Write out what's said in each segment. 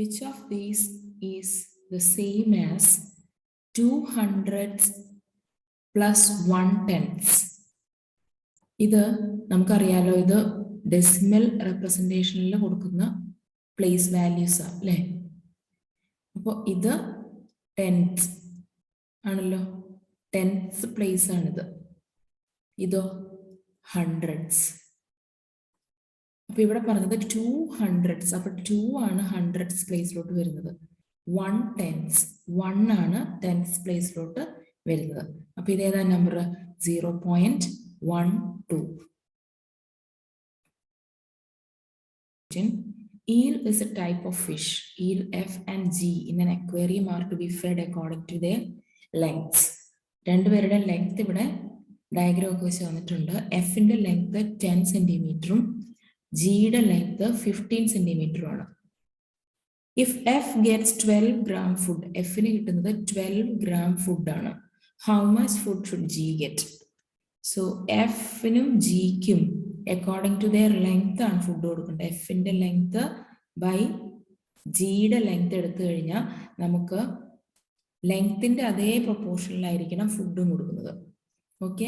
which of these is the same as 200 plus 1/10? ഇത് നമുക്കറിയാലോ, ഇത് ഡെസിമൽ റെപ്രസെൻറ്റേഷനിൽ കൊടുക്കുന്ന പ്ലേസ് വാല്യൂസ് അല്ലേ. അപ്പോൾ ഇത് 10th ആണല്ലോ, 10th പ്ലേസ് ആണിത്. ഇതോ 100s. അപ്പൊ ഇവിടെ പറഞ്ഞത് 200s. അപ്പൊ 2 ആണ് 100s പ്ലേസിലോട്ട് വരുന്നത്. 1/10, 1 ആണ് 10th പ്ലേസിലോട്ട് വരുന്നത്. അപ്പൊ ഇതേതാ number? 0.12. Eel is a type of fish. Eel F and G in an aquarium are to be fed according to their lengths. രണ്ടുപേരുടെ ലെങ്ത് ഇവിടെ ഡയഗ്രാം ഒക്കെ വെച്ച് വന്നിട്ടുണ്ട്. എഫിന്റെ ലെങ്ത് 10 സെന്റിമീറ്ററും ജിയുടെ ലെങ്ത് 15 സെന്റിമീറ്ററും ആണ്. If F gets 12 gram food, എഫിന് കിട്ടുന്നത് 12 gram ഫുഡ് ആണ്. How much food should G get? So എഫിനും ജിക്കും അക്കോർഡിംഗ് ടു ദെയർ ലെങ്ത് ആണ് ഫുഡ് കൊടുക്കേണ്ടത്. എഫിന്റെ ലെങ്ത് ബൈ ജിയുടെ ലെങ്ത് എടുത്തു കഴിഞ്ഞാൽ നമുക്ക് ലെങ്ത്തിന്റെ അതേ പ്രൊപ്പോർഷനിലായിരിക്കണം ഫുഡും കൊടുക്കുന്നത്. ഓക്കെ,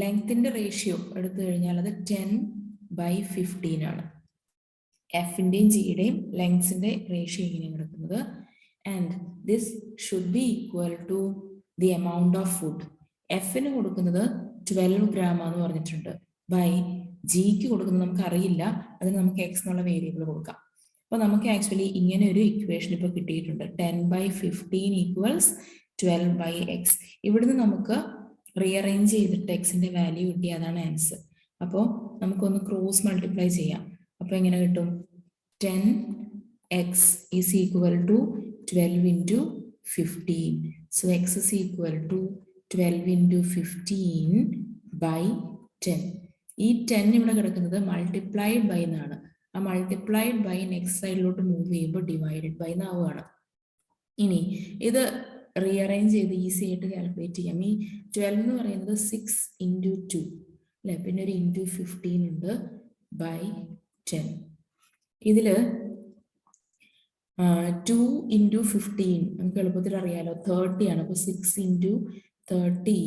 ലെങ്ത്തിന്റെ റേഷ്യോ എടുത്തു കഴിഞ്ഞാൽ അത് 10/15 ആണ്. എഫിന്റെയും ജിയുടെയും ലെങ്സിന്റെ റേഷ്യോ ഇങ്ങനെയാണ് കിടക്കുന്നത്. And this should be equal to the amount of food. എഫിന് കൊടുക്കുന്നത് 12 gram ആണെന്ന് പറഞ്ഞിട്ടുണ്ട്, ബൈ ജിക്ക് കൊടുക്കുന്നത് നമുക്ക് അറിയില്ല, അതിന് നമുക്ക് എക്സ് എന്നുള്ള വേരിയബിൾ കൊടുക്കാം. അപ്പൊ നമുക്ക് ആക്ച്വലി ഇങ്ങനെ ഒരു ഇക്വേഷൻ ഇപ്പൊ കിട്ടിയിട്ടുണ്ട്. 10/15 ഈക്വൽസ് 12/x. ഇവിടുന്ന് നമുക്ക് റീഅറേഞ്ച് ചെയ്തിട്ട് എക്സിന്റെ വാല്യൂ കിട്ടി, അതാണ് ആൻസർ. അപ്പോൾ നമുക്കൊന്ന് ക്രോസ് മൾട്ടിപ്ലൈ ചെയ്യാം. അപ്പൊ എങ്ങനെ കിട്ടും? 10x is equal to 12 into 15. So x is equal to 12 into 15 by 10. ഈ 10 ഇവിടെ കിടക്കുന്നത് മൾട്ടിപ്ലൈഡ് ബൈ എന്നാണ്. ആ മൾട്ടിപ്ലൈഡ് ബൈ നെക്സ്റ്റ് സൈഡിലോട്ട് മൂവ് ചെയ്യുമ്പോൾ ഡിവൈഡഡ് ബൈ എന്നാവുകയാണ്. ഇനി ഇത് റീഅറേഞ്ച് ചെയ്ത് ഈസി ആയിട്ട് കാൽക്കുലേറ്റ് ചെയ്യാം. ഈ 12 എന്ന് പറയുന്നത് 6 into 2 അല്ലെ, പിന്നെ ഒരു into 15 ഉണ്ട് ബൈ 10. ഇതില് 2 into 15 നമുക്ക് എളുപ്പത്തിൽ അറിയാലോ 30 ആണ്. അപ്പൊ 6 into 30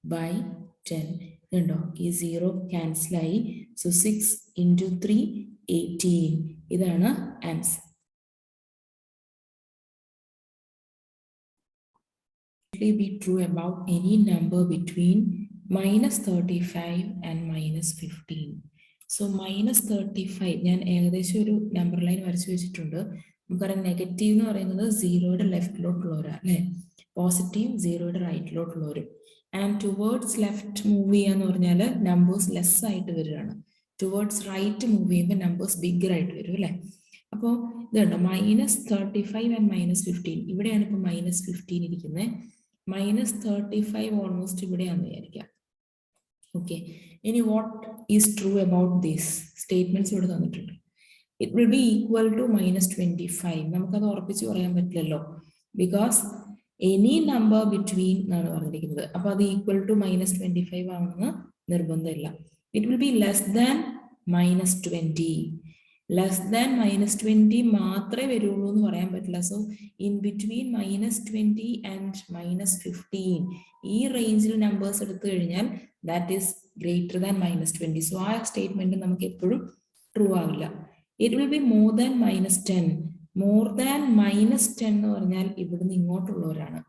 by 10 ഉണ്ടോ, ഈ 0 ക്യാൻസൽ ആയി. So 6 into 3 18. ഇതാണ് answer. Be true about any number between -35 and -15. So -35 ഞാൻ ഏകദേശം ഒരു നമ്പർ ലൈൻ വരച്ചു വെച്ചിട്ടുണ്ട്. നമുക്കറിയാം നെഗറ്റീവ് എന്ന് പറയുന്നത് 0യുടെ ലെഫ്റ്റിലോട്ടുള്ളവരാ അല്ലെ, പോസിറ്റീവ് 0യുടെ റൈറ്റിലോട്ടുള്ളവരും. ആൻഡ് ടുവേർഡ്സ് ലെഫ്റ്റ് മൂവ് ചെയ്യാന്ന് പറഞ്ഞാൽ നമ്പേഴ്സ് ലെസ് ആയിട്ട് വരികയാണ്. ടുവേർഡ്സ് റൈറ്റ് മൂവ് ചെയ്യുമ്പോൾ നമ്പേഴ്സ് ബിഗർ ആയിട്ട് വരും അല്ലെ. അപ്പോൾ ഇതുണ്ടോ -35 and -15. ഇവിടെയാണ് ഇപ്പൊ -15 ഇരിക്കുന്നത്. -35 ഓൾമോസ്റ്റ് ഇവിടെയാണെന്ന് വിചാരിക്കാം. ഓക്കെ, ഇനി what is true about these statements ഇവിടെ തന്നിട്ടുണ്ട്. It will be equal to -25. നമുക്കത് ഉറപ്പിച്ച് പറയാൻ പറ്റില്ലല്ലോ, ബിക്കോസ് എനി നമ്പർ ബിറ്റ്വീൻ എന്നാണ് പറഞ്ഞിരിക്കുന്നത്. അപ്പൊ അത് ഈക്വൽ ടു -25 ആണെന്ന് നിർബന്ധമില്ല. It will be less than -20. Less than -20 മാത്രമേ വരുള്ളൂ എന്ന് പറയാൻ പറ്റില്ല. സോ ഇൻ ബിറ്റ്വീൻ -20 ആൻഡ് -15 ഈ റേഞ്ചിൽ നമ്പേഴ്സ് എടുത്തു കഴിഞ്ഞാൽ that is greater than -20. So ആ സ്റ്റേറ്റ്മെന്റ് നമുക്ക് എപ്പോഴും ട്രൂ ആവില്ല. It will be more than -10. More than -10 എന്ന് പറഞ്ഞാൽ ഇവിടുന്ന് ഇങ്ങോട്ടുള്ളവരാണ്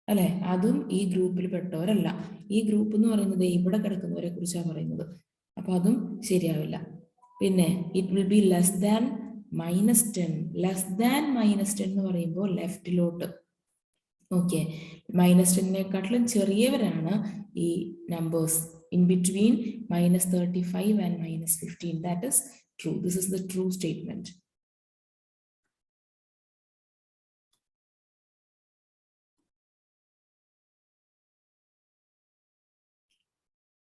അല്ലെ, അതും ഈ ഗ്രൂപ്പിൽ പെട്ടവരല്ല. ഈ ഗ്രൂപ്പ് എന്ന് പറയുന്നത് ഇവിടെ കിടക്കുന്നവരെ കുറിച്ചാണ് പറയുന്നത്. അപ്പൊ അതും ശരിയാവില്ല. പിന്നെ it will be less than -10. Less than -10 എന്ന് പറയുമ്പോൾ ലെഫ്റ്റിലോട്ട്. ഓക്കെ, -10നേക്കാട്ടിലും ചെറിയവരാണ് ഈ numbers in between -35 and -15. That is true. This is the true statement.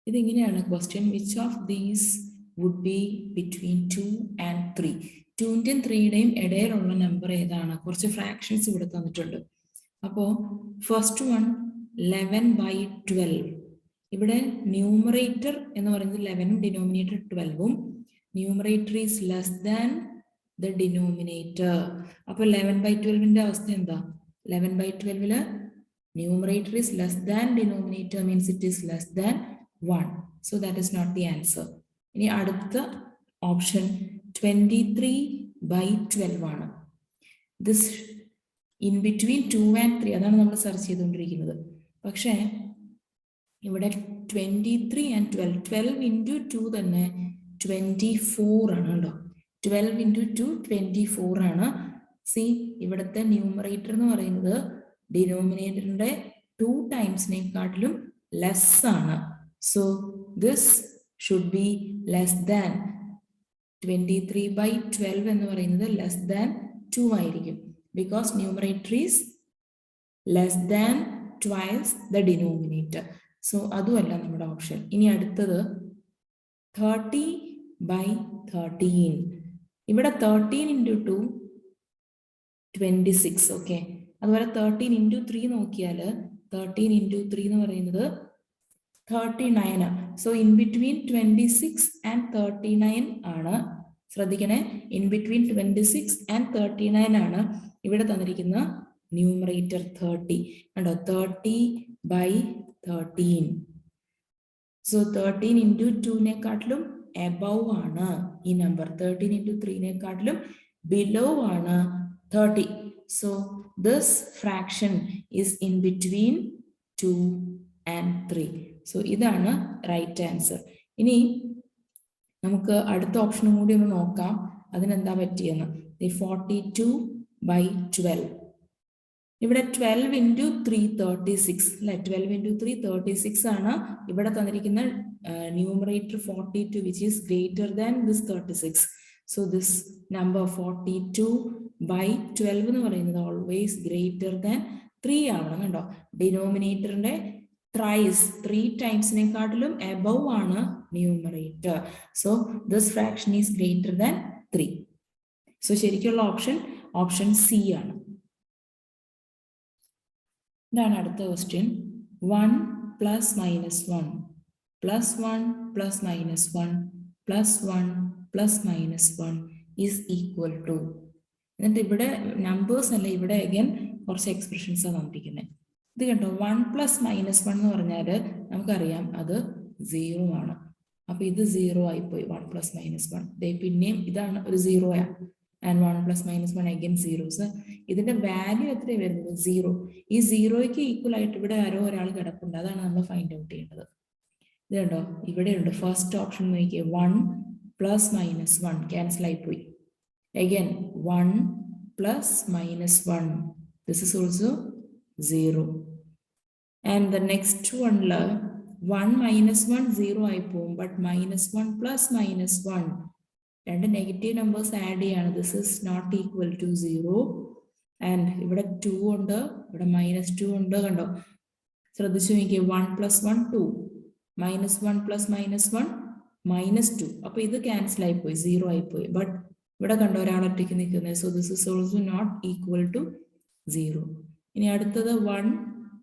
ഇതിങ്ങനെയാണ് question. Which of these would be between 2 and 3? 2ന്റെയും 3യുടെയും ഇടയിലുള്ള നമ്പർ ഏതാണ്? കുറച്ച് ഫ്രാക്ഷൻസ് ഇവിടെ തന്നിട്ടുണ്ട്. അപ്പോ ഫസ്റ്റ് വൺ 11/12. ഇവിടെ ന്യൂമറേറ്റർ എന്ന് പറയുന്നത് 11ഉം ഡിനോമിനേറ്റർ 12ഉം. Numerator is less than the denominator. അപ്പോൾ 11/12 അവസ്ഥ എന്താ? 11/12 numerator is less than denominator means it is less than 1. So that is not the answer. ഇനി അടുത്ത ഓപ്ഷൻ 23/12 ആണ്. This in between 2 and 3 അതാണ് നമ്മൾ സെർച്ച് ചെയ്തുകൊണ്ടിരിക്കുന്നത്. പക്ഷേ ഇവിടെ 23 and 12 into 2 തന്നെ 24 ആണ് കേട്ടോ. 12 into 2 24 ആണ്. സി ഇവിടുത്തെ ന്യൂമറേറ്റർ എന്ന് പറയുന്നത് ഡിനോമിനേറ്ററിന്റെ 2 ടൈംസിനെക്കാട്ടിലും ലെസ് ആണ്. So this should B less than 23/12 എന്ന് പറയുന്നത് ലെസ് ദാൻ 2 ആയിരിക്കും. Because numerator is less than twice the denominator. So അതുമല്ല നമ്മുടെ ഓപ്ഷൻ. ഇനി അടുത്തത് 30/13. ഇവിടെ 13 into 2 26. ഓക്കെ, അതുപോലെ 13 into 3 നോക്കിയാൽ 13 into 3 എന്ന് പറയുന്നത് 39. സോ ഇൻ ബിറ്റ്വീൻ 26 and 39 ആണ്. ശ്രദ്ധിക്കണേ, ഇൻ ബിറ്റ്വീൻ 26 and 39 ആണ് ഇവിടെ തന്നിരിക്കുന്ന ന്യൂമറേറ്റർ 30 കണ്ടോ. 30/13. സോ 13 into 2-നെക്കാട്ടിലും എബവ് ആണ് ഈ നമ്പർ. 13 into 3-നെക്കാട്ടിലും ബിലോ ആണ് 30. So this fraction is in between 2 and 3. So ഇതാണ് റൈറ്റ് ആൻസർ. ഇനി നമുക്ക് അടുത്ത ഓപ്ഷനും കൂടി ഒന്ന് നോക്കാം, അതിനെന്താ പറ്റിയെന്ന്. 42/12. ഇവിടെ 12 into 3 36 അല്ലെ. 12 into 3 36 ആണ് ഇവിടെ തന്നിരിക്കുന്ന numerator 42 which is greater than this 36. So this number 42/12 എന്ന് പറയുന്നത് always greater than 3 ആവണം കേട്ടോ. ഡിനോമിനേറ്ററിന്റെ thrice 3 ടൈംസിനെക്കാട്ടിലും above ആണ് numerator. So this fraction is greater than 3. So ശരിക്കുള്ള ഓപ്ഷൻ സി ആണ്. ഇതാണ് അടുത്ത ക്വസ്റ്റ്യൻ. 1 + -1 + 1 + -1 + 1 + -1 is equal to. എന്നിട്ട് ഇവിടെ നമ്പേഴ്സ് അല്ല, ഇവിടെ അഗൈൻ കുറച്ച് എക്സ്പ്രഷൻസ് ആണ് തന്നിരിക്കുന്നത്. ഇത് കണ്ടോ, 1 + -1 എന്ന് പറഞ്ഞാൽ നമുക്കറിയാം അത് 0 ആണ്. അപ്പൊ ഇത് 0 ആയിപ്പോയി. 1 + -1 പിന്നെയും ഇതാണ് ഒരു 0 ആണ്. And 1 + -1 again 0. ഇതിന്റെ വാല്യൂ എത്രയാണ് വരുന്നത്? 0. ഈ 0ക്ക് ഈക്വൽ ആയിട്ട് ഇവിടെ ആരോ ഒരാൾ കിടപ്പുണ്ട്, അതാണ് നമ്മൾ ഫൈൻഡ് ഔട്ട് ചെയ്യേണ്ടത്. ഇത് കണ്ടോ, ഇവിടെയുണ്ട്. ഫസ്റ്റ് ഓപ്ഷൻ നോക്കിയേ, 1 + -1 ക്യാൻസൽ ആയിപ്പോയി. Again 1 + -1 this is also 0. And the next വണ്ണിൽ 1 - 1 0 ആയി പോകും. ബട്ട് -1 + -1 രണ്ട് നെഗറ്റീവ് നമ്പേഴ്സ് ആഡ് ചെയ്യാണ്. This is not equal to 0. And ഇവിടെ 2 ഉണ്ട്, ഇവിടെ -2 ഉണ്ട്. കണ്ടോ, ശ്രദ്ധിച്ചു നോക്കിയേ. 1 + 1 2, -1 + -1 -2. അപ്പൊ ഇത് ക്യാൻസൽ ആയിപ്പോയി, 0 ആയിപ്പോയി. ബട്ട് ഇവിടെ കണ്ടോ ഒരാൾ ഒറ്റയ്ക്ക് നിൽക്കുന്നത്. So this is also not equal to 0. ഇനി അടുത്തത് 1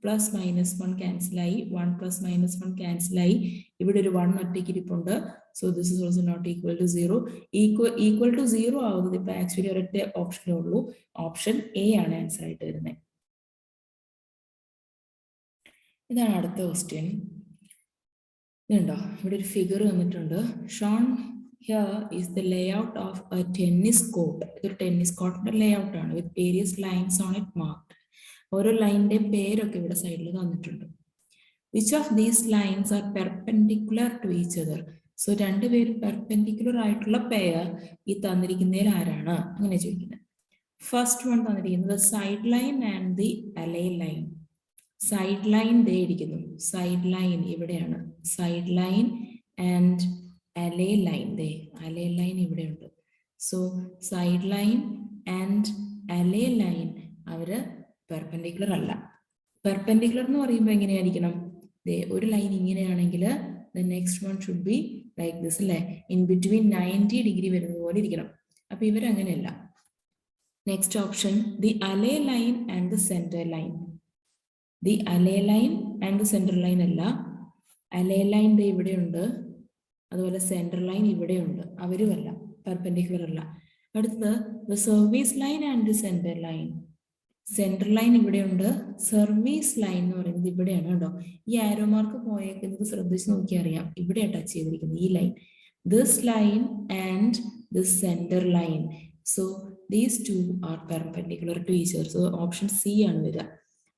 + -1 ക്യാൻസലായി, 1 + -1 ക്യാൻസലായി. ഇവിടെ ഒരു 1 ഒറ്റയ്ക്ക് ഇരിപ്പുണ്ട്. So this is also not equal to 0. Equal to 0 ആവുന്നത് ഇപ്പൊ ആക്ച്വലി ഒരൊറ്റ ഓപ്ഷനേ ഉള്ളൂ. ഓപ്ഷൻ എ ആണ് ആൻസർ ആയിട്ട് വരുന്നത്. ഇതാണ് അടുത്ത ക്വസ്റ്റ്യൻ. ഇതുണ്ടോ, ഇവിടെ ഒരു ഫിഗർ വന്നിട്ടുണ്ട്. Shown here is the layout of a tennis court. ഇതൊരു ടെന്നീസ് കോർട്ടിന്റെ ലേഔട്ട് ആണ് with various lines on it marked. ഓരോ ലൈനിന്റെ പേരൊക്കെ ഇവിടെ സൈഡിൽ തന്നിട്ടുണ്ട്. Which of these lines are perpendicular to each other. So രണ്ടുപേരും പെർപെൻഡിക്കുലർ ആയിട്ടുള്ള പെയർ ഈ തന്നിരിക്കുന്നതിൽ ആരാണ് അങ്ങനെ ചോദിക്കുന്നത്. ഫസ്റ്റ് വൺ തന്നിരിക്കുന്നത് side line and the alley line. Side line ദേ ഇരിക്കുന്നു, സൈഡ് ലൈൻ ഇവിടെയാണ്. Side line and alley line they, അലൈ ലൈൻ ഇവിടെയുണ്ട്. So side line and alley line അവര് പെർപെൻഡിക്കുലർ അല്ല. പെർപെൻഡിക്കുലർ എന്ന് പറയുമ്പോൾ എങ്ങനെയായിരിക്കണം? ഒരു ലൈൻ ഇങ്ങനെയാണെങ്കിൽ the next one should be like this അല്ലേ, in between 90 ഡിഗ്രി വരുന്നത് പോലെ ഇരിക്കണം. അപ്പൊ ഇവരങ്ങനെയല്ല. Next option the alley line and the center line. the alley line and the center line അല്ല. alley line ഇവിടെയുണ്ട്, അതുപോലെ സെൻട്രൽ ലൈൻ ഇവിടെയുണ്ട്. അവരുമല്ല, പെർപെൻഡിക്കുലർ അല്ല. അടുത്തത് the service line and the center line. Central line ഇവിടെയുണ്ട്, സർവീസ് ലൈൻ എന്ന് പറയുന്നത് ഇവിടെയാണ് കേട്ടോ. ഈ ആരോ മാർക്ക് പോയേക്കുന്നത് ശ്രദ്ധിച്ച് നോക്കിയാൽ അറിയാം, ഇവിടെ ടച്ച് ചെയ്തിരിക്കുന്നത് ഈ line. This line and this centre line, so these two are perpendicular to each other. So option C ആണ് വരിക.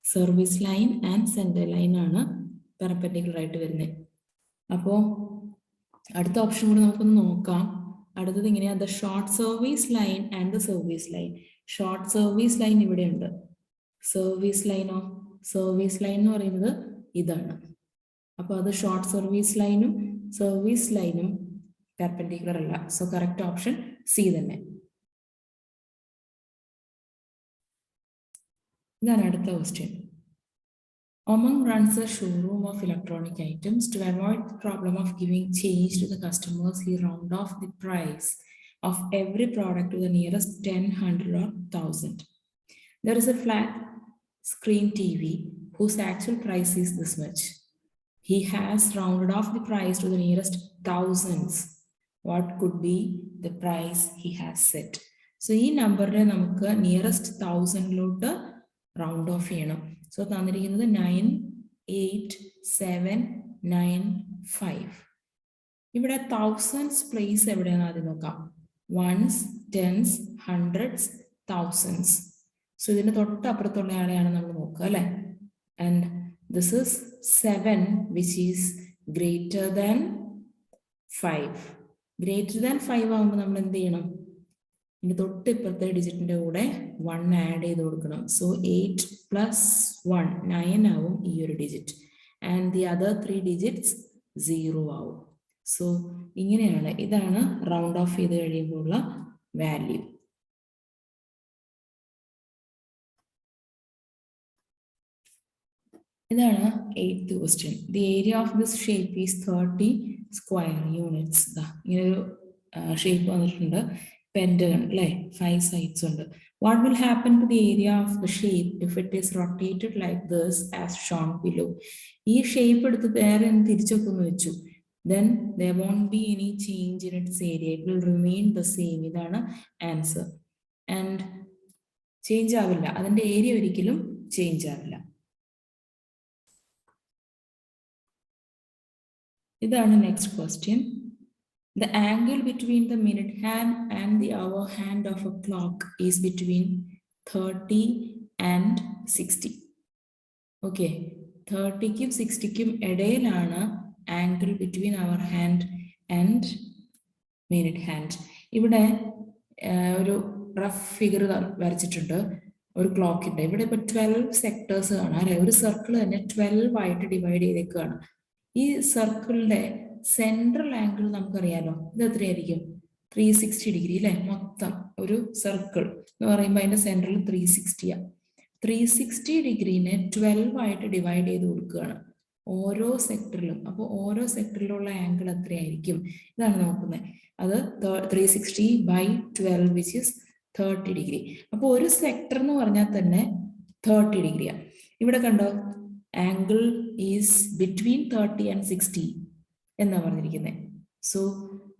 Service line and centre line ആണ് പെർപെൻഡിക്കുലർ ആയിട്ട് വരുന്നത്. അപ്പോൾ അടുത്ത ഓപ്ഷൻ കൂടി നമുക്കൊന്ന് നോക്കാം. അടുത്തത് ഇങ്ങനെയാണ്, the short service line and the service line. Short service line ഇവിടെയുണ്ട്. സർവീസ് ലൈനോ, സർവീസ് ലൈൻ എന്ന് പറയുന്നത് ഇതാണ്. അപ്പോൾ അത് ഷോർട്ട് സർവീസ് ലൈനും സർവീസ് ലൈനും പെർപെൻഡിക്കുലർ അല്ല. സോ കറക്റ്റ് ഓപ്ഷൻ സി തന്നെ. ഇതാണ് അടുത്ത question. Omang runs a showroom of electronic items. To avoid the problem of giving change to the customers, he round off the price of every product to the nearest 10, 100 or 1000. There is a flat screen TV whose actual price is this much. He has rounded off the price to the nearest thousands. What could be the price he has set? So ഈ നമ്പറിനെ നമുക്ക് nearest 1000 round off ചെയ്യണം. So തന്നിരിക്കുന്നത് 98795. ഇവിടെ thousands place എവിടെയാണ് ആദ്യം നോക്കാം. Ones, tens, hundreds, thousands. So ഇതിന്റെ തൊട്ടപ്പുറത്തുള്ള ആളെയാണ് നമ്മൾ നോക്കുക അല്ലെ. And this is 7 which is greater than 5. Greater than 5 ആകുമ്പോൾ നമ്മൾ എന്ത് ചെയ്യണം? ഇതിന്റെ തൊട്ടിപ്പുറത്തെ ഡിജിറ്റിന്റെ കൂടെ 1 ആഡ് ചെയ്ത് കൊടുക്കണം. സോ 8 + 1 9 ആവും ഈ ഒരു digit. And the other 3 digits 0 ആവും. സോ ഇങ്ങനെയാണ്, ഇതാണ് റൗണ്ട് ഓഫ് ചെയ്ത് കഴിയുമ്പോഴുള്ള വാല്യൂ. ഇതാണ് 8th question. The area of this shape is 30 square units. ഇങ്ങനെ ഒരു ഷേപ്പ് വന്നിട്ടുണ്ട്. പെന്റഗൺ അല്ലെ, 5 sides ഉണ്ട്. What will happen to the area of the shape if it is rotated like this as shown below? ഈ shape എടുത്ത് വേറെ തിരിച്ചൊക്കെ ഒന്ന് വെച്ചു, then there won't be any change in its area. It will remain the same. ഇതാണ് answer. And change ആവില്ല, അതിന്റെ area ഒരിക്കലും change ആവില്ല. ഇതാണ് next question. The angle between the minute hand and the hour hand of a clock is between 30 and 60. Okay, 30-ക്കും 60-ക്കും ഇടയിലാണ് angle between our hand and minute hand. ഇവിടെ ഒരു rough figure വരച്ചിട്ടുണ്ട് ഒരു ക്ലോക്കിന്റെ. ഇവിടെ ഇപ്പൊ 12 സെക്ടേഴ്സ് കാണാം അല്ലെ. ഒരു സർക്കിൾ തന്നെ 12 ആയിട്ട് ഡിവൈഡ് ചെയ്തേക്കാണ്. ഈ സർക്കിളിന്റെ സെൻട്രൽ ആംഗിൾ നമുക്കറിയാലോ, ഇത് എത്രയായിരിക്കും? 360 ഡിഗ്രി അല്ലെ. മൊത്തം ഒരു സർക്കിൾ എന്ന് പറയുമ്പോൾ അതിന്റെ സെൻട്രൽ 360 ആണ്. 360 ഡിഗ്രീനെ 12 ആയിട്ട് ഡിവൈഡ് ചെയ്ത് കൊടുക്കുകയാണ് ഓരോ സെക്ടറിലും. അപ്പോൾ ഓരോ സെക്ടറിലുള്ള ആംഗിൾ എത്രയായിരിക്കും ഇതാണ് നോക്കുന്നത്. അത് 360/12 വിച്ച് ഇസ് 30 ഡിഗ്രി. അപ്പോൾ ഒരു സെക്ടർ എന്ന് പറഞ്ഞാൽ തന്നെ 30 ഡിഗ്രിയാണ്. ഇവിടെ കണ്ടോ, ആംഗിൾ ഈസ് ബിറ്റ്വീൻ 30 and 60 എന്നാ പറഞ്ഞിരിക്കുന്നത്. സോ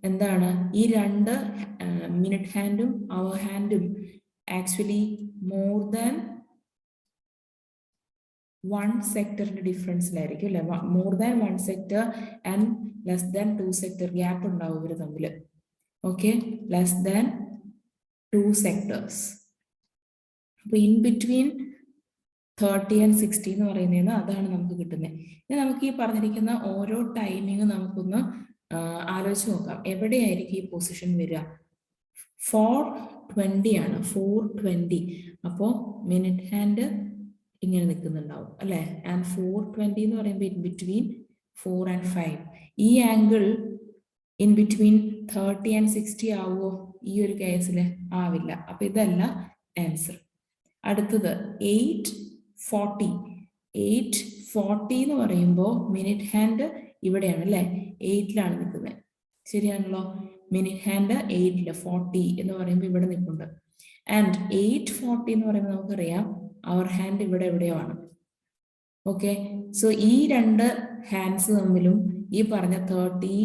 എന്താണ്, ഈ രണ്ട് മിനിറ്റ് ഹാൻഡും അവർ ഹാൻഡും ആക്ച്വലി മോർ ദാൻ 1 സെക്ടറിന്റെ ഡിഫറൻസിലായിരിക്കും അല്ലെ. More than 1 sector and less than 2 sector gap ഉണ്ടാവും ഇവർ തമ്മിൽ. Okay, less than 2 sectors. അപ്പൊ ഇൻ ബിറ്റ്വീൻ 30 and 60 എന്ന് പറയുന്നതാണ്, അതാണ് നമുക്ക് കിട്ടുന്നത്. ഇനി നമുക്ക് ഈ പറഞ്ഞിരിക്കുന്ന ഓരോ ടൈമിങ് നമുക്കൊന്ന് ആലോചിച്ച് നോക്കാം. എവിടെയായിരിക്കും ഈ പൊസിഷൻ വരിക? 4:20 ആണ്, 4:20. അപ്പോൾ മിനിറ്റ് ഹാൻഡ് ഇങ്ങനെ നിൽക്കുന്നുണ്ടാവും അല്ലെ. ആൻഡ് 4:20 എന്ന് പറയുമ്പോൾ ഇൻ ബിറ്റ്വീൻ 4 and 5. ഈ ആംഗിൾ ഇൻ ബിറ്റ്വീൻ 30 and 60 ആവുമോ? ഈ ഒരു കേസിൽ ആവില്ല. അപ്പൊ ഇതല്ല ആൻസർ. അടുത്തത് 8:40. 8:40 എന്ന് പറയുമ്പോൾ മിനിറ്റ് ഹാൻഡ് ഇവിടെയാണ് അല്ലെ, 8ലാണ് നിൽക്കുന്നത്. ശരിയാണല്ലോ. മിനിറ്റ് ഹാൻഡ് 8ല്, 40 എന്ന് പറയുമ്പോൾ ഇവിടെ നിൽപ്പുണ്ട്. ആൻഡ് 8:40 എന്ന് പറയുമ്പോൾ നമുക്കറിയാം അവർ ഹാൻഡ് ഇവിടെ എവിടെയോ ആണ്. ഓക്കെ, സോ ഈ രണ്ട് ഹാൻഡ്സ് തമ്മിലും ഈ പറഞ്ഞ 30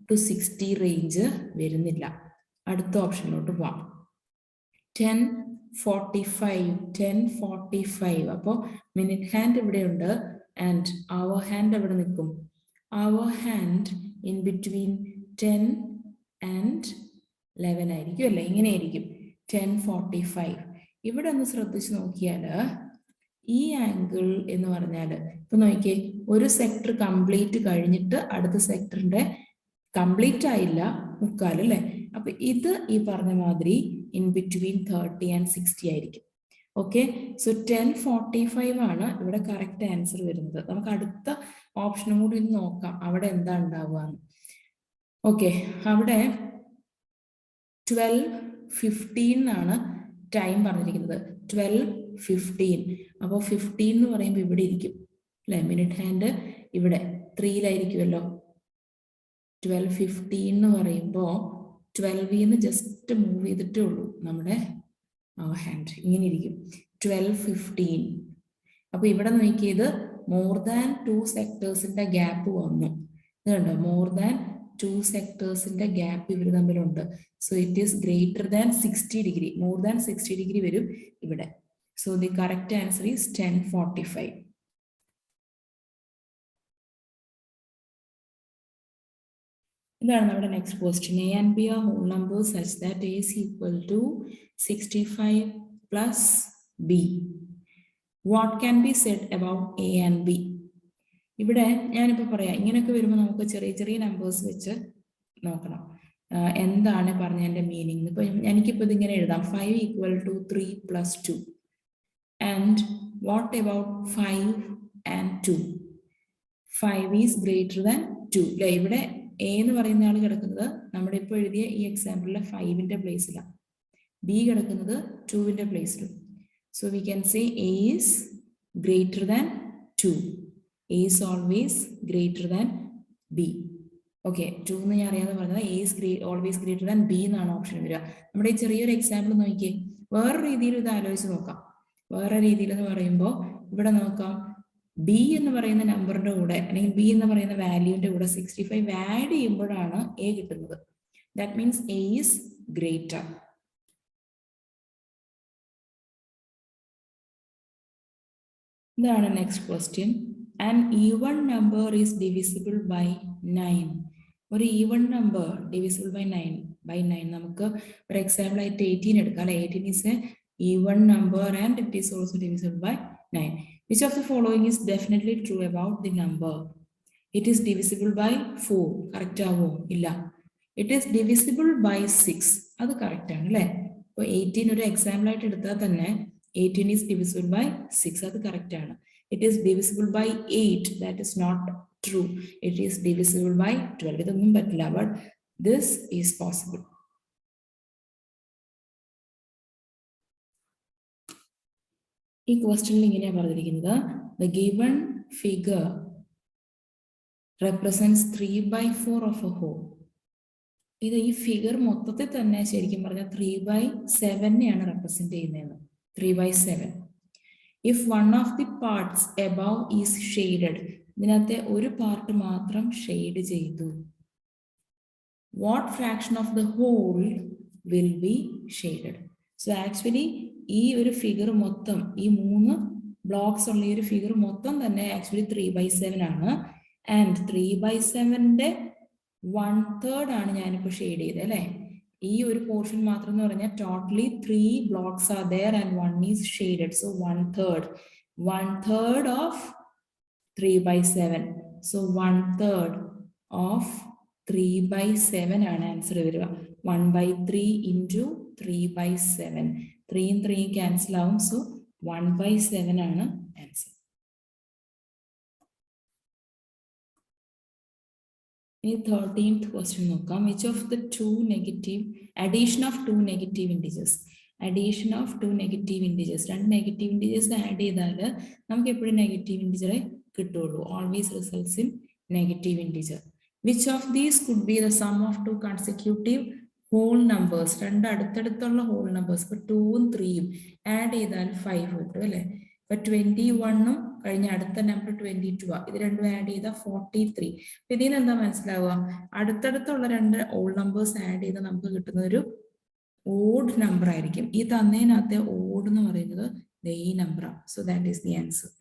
to 60 റേഞ്ച് വരുന്നില്ല. അടുത്ത ഓപ്ഷനിലോട്ട് പോവാം. 10:45. 10:45. അപ്പോൾ മിനിറ്റ് ഹാൻഡ് ഇവിടെയുണ്ട് ആൻഡ് അവർ ഹാൻഡ് എവിടെ നിൽക്കും? അവർ ഹാൻഡ് ഇൻ ബിറ്റ്വീൻ 10 ആൻഡ് 11 ആയിരിക്കും അല്ലേ? ഇങ്ങനെയായിരിക്കും 10:45. ഇവിടെ ഒന്ന് ശ്രദ്ധിച്ച് നോക്കിയാൽ ഈ ആംഗിൾ എന്ന് പറഞ്ഞാൽ ഇപ്പൊ നോക്കിയേ, ഒരു സെക്ടർ കംപ്ലീറ്റ് കഴിഞ്ഞിട്ട് അടുത്ത സെക്ടറിന്റെ കംപ്ലീറ്റ് ആയില്ല, മുക്കാൽ അല്ലേ? അപ്പൊ ഇത് ഈ പറഞ്ഞ മാതിരി ഇൻ ബിറ്റ്വീൻ 30 ആൻഡ് 60 ആയിരിക്കും. ഓക്കെ, സോ 10:45 ആണ് ഇവിടെ കറക്റ്റ് ആൻസർ വരുന്നത്. നമുക്ക് അടുത്ത ഓപ്ഷനും കൂടി ഒന്ന് നോക്കാം, അവിടെ എന്താ ഉണ്ടാവുക. ഓക്കെ, അവിടെ 12:15 ആണ് ടൈം പറഞ്ഞിരിക്കുന്നത്. 12:15. അപ്പോൾ 15 എന്ന് പറയുമ്പോൾ ഇവിടെ ഇരിക്കും അല്ലെ? മിനിറ്റ് ഹാൻഡ് ഇവിടെ 3-ലായിരിക്കുമല്ലോ. 12:15 എന്ന് പറയുമ്പോൾ 12-ന്ന് ജസ്റ്റ് മൂവ് ചെയ്തിട്ടേ ഉള്ളൂ നമ്മുടെ ഹാൻഡ്, ഇങ്ങനെ ഇരിക്കും 12:15. അപ്പൊ ഇവിടെ നോക്കിയത് മോർ ദാൻ 2 സെക്ടേഴ്സിന്റെ ഗ്യാപ്പ് വന്നു. ഇത് കണ്ടോ, മോർ ദാൻ 2 സെക്ടേഴ്സിന്റെ ഗ്യാപ്പ് ഇവർ തമ്മിലുണ്ട്. So it is greater than 60 degree, more than 60 degree വരും ഇവിടെ. So the correct answer is 10:45. ഇതാണ് നമ്മുടെ next question. A and B are whole numbers such that A is equal to 65 plus B. What can be said about A and B? ഇവിടെ ഞാനിപ്പോൾ പറയാം, ഇങ്ങനെയൊക്കെ വരുമ്പോൾ നമുക്ക് ചെറിയ ചെറിയ നമ്പേഴ്സ് വെച്ച് നോക്കണം എന്താണ് പറഞ്ഞതിൻ്റെ മീനിങ്. ഇപ്പൊ എനിക്കിപ്പോൾ ഇതിങ്ങനെ എഴുതാം, 5 equal to 3 plus 2. And what about 5 and 2? 5 is greater than 2 അല്ലെ? ഇവിടെ എ എന്ന് പറയുന്ന ആൾ കിടക്കുന്നത് നമ്മുടെ ഇപ്പോൾ എഴുതിയ ഈ എക്സാമ്പിളിലെ 5-ന്റെ പ്ലേസിലാണ്, ബി കിടക്കുന്നത് 2-ന്റെ പ്ലേസിലും. So we can say A is greater than 2. A is always greater than B. Okay, 2 എന്ന് ഞാൻ അറിയാതെ പറഞ്ഞത് A is always greater than B എന്നാണ് ഓപ്ഷൻ വരിക. നമ്മുടെ ഈ ചെറിയൊരു എക്സാമ്പിൾ നോക്കിയേ, വേറെ രീതിയിൽ ഇത് ആലോചിച്ച് നോക്കാം. വേറെ രീതിയിൽ എന്ന് പറയുമ്പോൾ ഇവിടെ നോക്കാം, ബി എന്ന് പറയുന്ന നമ്പറിന്റെ കൂടെ അല്ലെങ്കിൽ ബി എന്ന് പറയുന്ന വാല്യൂവിന്റെ കൂടെ 65 ആഡ് ചെയ്യുമ്പോഴാണ് എ കിട്ടുന്നത്. That means A is greater. ഇതാണ് next question. An even number is divisible by 9. ഒരു ഈവൺ നമ്പർ ഡിവിസിബിൾ ബൈ 9. നമുക്ക് ഒരു എക്സാമ്പിൾ ആയിട്ട് 18 എടുക്കാം അല്ലെ? 18 is a even number and it is also divisible by 9. Which of the following is definitely true about the number? It is divisible by 4. Correct ആവോ? ഇല്ല. It is divisible by 6. അത് correct ആണ് അല്ലേ? ഇപ്പോൾ 18 ഒരു എക്സാമ്പിൾ ആയിട്ട് എടുത്താൽ തന്നെ 18 is divisible by 6. അത് കറക്റ്റ് ആണ്. It is divisible by 8. That is not true. It is divisible by 12. ഇതൊന്നും പറ്റില്ല. But this is possible. ഈ ക്വസ്റ്റ്യനിൽ ഇങ്ങനെയാണ് പറഞ്ഞിരിക്കുന്നത്, the given figure represents 3/4 of a whole. ഇത് ഈ ഫിഗർ മൊത്തത്തിൽ തന്നെ ശരിക്കും പറഞ്ഞാൽ 3/7 റെപ്രസെന്റ് ചെയ്യുന്നത്. 3/7. If one of the parts above is shaded, ഇതിനകത്തെ ഒരു പാർട്ട് മാത്രം ഷെയ്ഡ് ചെയ്തു, what fraction of the whole will be shaded? So actually ഈ ഒരു ഫിഗർ മൊത്തം, ഈ 3 ബ്ലോക്സ് ഉള്ള ഈ ഒരു ഫിഗർ മൊത്തം തന്നെ ആക്ച്വലി 3/7 ആണ്. ആൻഡ് 3/7ന്റെ 1/3 ആണ് ഞാനിപ്പോൾ ഷെയ്ഡ് ചെയ്തത് അല്ലേ? ഈ ഒരു പോർഷൻ മാത്രം എന്ന് പറഞ്ഞാൽ totally 3 blocks are there and 1 is shaded. So 1/3 of 3/7. So 1/3 of 3/7 ആണ് ആൻസർ വരിക. 1/3 ഇൻറ്റു 3/7. 3 3 ക്യാൻസൽ ആവും. സോ 1/7 ആണ് ആൻസർ. ഇനി 13th ക്വസ്റ്റ്യൻ നോക്കാം. Which of the addition of two negative integers. Addition of two negative integers. 2 negative integers add ചെയ്താൽ നമുക്ക് എപ്പോഴും negative ഇൻഡിജറെ കിട്ടുള്ളൂ. Always results in negative integer. Which of these could be the sum of 2 consecutive whole numbers? 2 അടുത്തടുത്തുള്ള whole numbers. ഇപ്പൊ 2ഉം 3ഉം add ചെയ്താൽ 5 കിട്ടും അല്ലെ? ഇപ്പൊ 21ഉം കഴിഞ്ഞ അടുത്ത നമ്പർ 22 ഇത് രണ്ടും ആഡ് ചെയ്താൽ 43. ഇതിൽ നിന്ന് എന്താ മനസ്സിലാവുക? അടുത്തടുത്തുള്ള 2 ഹോൾ നമ്പേഴ്സ് ആഡ് ചെയ്ത് നമുക്ക് കിട്ടുന്ന ഒരു ഓഡ് നമ്പർ ആയിരിക്കും. ഈ തന്നതിനകത്തെ ഓഡ് എന്ന് പറയുന്നത് ഈ നമ്പറാണ്. So that is the answer.